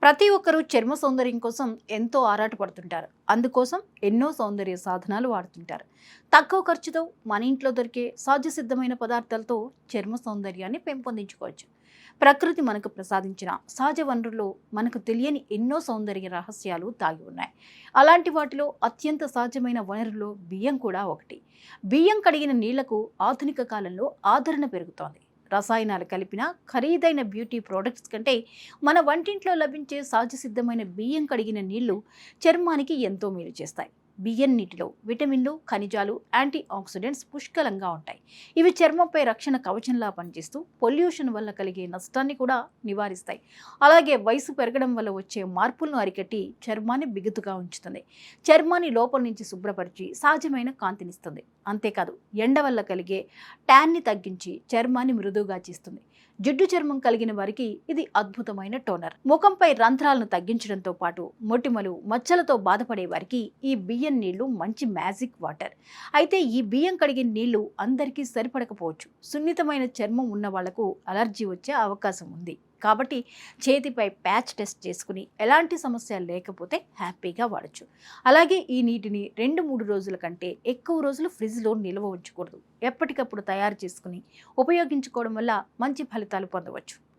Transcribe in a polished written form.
ప్రతి ఒక్కరూ చర్మ సౌందర్యం కోసం ఎంతో ఆరాటపడుతుంటారు. అందుకోసం ఎన్నో సౌందర్య సాధనాలు వాడుతుంటారు. తక్కువ ఖర్చుతో మన ఇంట్లో దొరికే సహజ సిద్ధమైన పదార్థాలతో చర్మ సౌందర్యాన్ని పెంపొందించుకోవచ్చు. ప్రకృతి మనకు ప్రసాదించిన సహజ వనరుల్లో మనకు తెలియని ఎన్నో సౌందర్య రహస్యాలు దాగి ఉన్నాయి. అలాంటి వాటిలో అత్యంత సహజమైన వనరులో బియ్యం కూడా ఒకటి. బియ్యం కడిగిన నీళ్లకు ఆధునిక కాలంలో ఆదరణ పెరుగుతోంది. రసాయనాలు కలిపిన ఖరీదైన బ్యూటీ ప్రోడక్ట్స్ కంటే మన వంటింట్లో లభించే సహజ సిద్ధమైన బియ్యం కడిగిన నీళ్లు చర్మానికి ఎంతో మేలు చేస్తాయి. బియ్యం నీటిలో విటమిన్లు, ఖనిజాలు, యాంటీ ఆక్సిడెంట్స్ పుష్కలంగా ఉంటాయి. ఇవి చర్మంపై రక్షణ కవచంలా పనిచేస్తూ పొల్యూషన్ వల్ల కలిగే నష్టాన్ని కూడా నివారిస్తాయి. అలాగే వయసు పెరగడం వల్ల వచ్చే మార్పులను అరికట్టి చర్మాన్ని బిగుతుగా ఉంచుతుంది. చర్మాన్ని లోపల నుంచి శుభ్రపరిచి సహజమైన కాంతినిస్తుంది. అంతేకాదు, ఎండ వల్ల కలిగే ట్యాన్ని తగ్గించి చర్మాన్ని మృదువుగా చేస్తుంది. జిడ్డు చర్మం కలిగిన వారికి ఇది అద్భుతమైన టోనర్. ముఖంపై రంధ్రాలను తగ్గించడంతో పాటు మొటిమలు, మచ్చలతో బాధపడే వారికి ఈ బియ్యం నీళ్లు మంచి మ్యాజిక్ వాటర్. అయితే ఈ బియ్యం కడిగిన నీళ్లు అందరికీ సరిపడకపోవచ్చు. సున్నితమైన చర్మం ఉన్న వాళ్లకు అలర్జీ వచ్చే అవకాశం ఉంది. కాబట్టి చేతిపై ప్యాచ్ టెస్ట్ చేసుకుని ఎలాంటి సమస్య లేకపోతే హ్యాపీగా వాడచ్చు. అలాగే ఈ నీటిని 2-3 రోజుల కంటే ఎక్కువ రోజులు ఫ్రిడ్జ్లో నిల్వ ఉంచకూడదు. ఎప్పటికప్పుడు తయారు చేసుకుని ఉపయోగించుకోవడం వల్ల మంచి ఫలితాలు పొందవచ్చు.